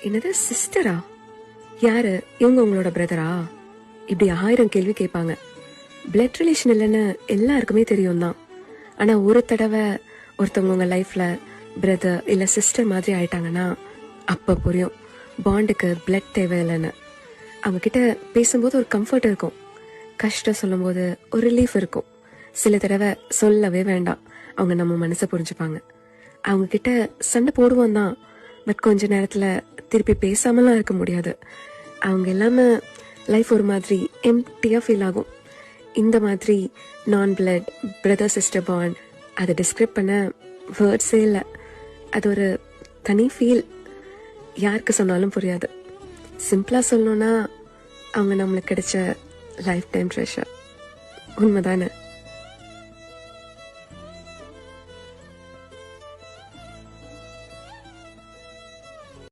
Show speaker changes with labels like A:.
A: என்னது சிஸ்டரா? யாரு இவங்க? உங்களோட பிரதரா? இப்படி 1000 கேள்வி கேட்பாங்க. பிளட் ரிலேஷன் இல்லைன்னு எல்லாருக்குமே தெரியும் தான். ஆனா ஒரு தடவை ஒருத்தவங்க உங்க லைஃப்ல பிரதர் இல்ல சிஸ்டர் மாதிரி ஆயிட்டாங்கன்னா அப்ப புரியும் பாண்டுக்கு பிளட் தேவையில்லைன்னு. அவங்க கிட்ட பேசும்போது ஒரு கம்ஃபர்ட் இருக்கும், கஷ்டம் சொல்லும் போது ஒரு ரிலீஃப் இருக்கும். சில தடவை சொல்லவே வேண்டாம், அவங்க நம்ம மனசை புரிஞ்சுப்பாங்க. அவங்க கிட்ட சண்டை போடுவோம் தான், பட் கொஞ்ச நேரத்துல திருப்பி பேசாமலாம் இருக்க முடியாது. அவங்க இல்லாம லைஃப் ஒரு மாதிரி எம்டியா ஃபீல் ஆகும். இந்த மாதிரி நான் பிளட் பிரதர் சிஸ்டர் பாண்ட் அதை டிஸ்கிரைப் பண்ண வேர்ட்ஸே இல்லை. அது ஒரு தனி ஃபீல், யாருக்கு சொன்னாலும் புரியாது. சிம்பிளா சொல்லணும்னா அவங்க நம்மளுக்கு கிடைச்ச லைஃப் டைம் ட்ரெஷர். உண்மைதானே?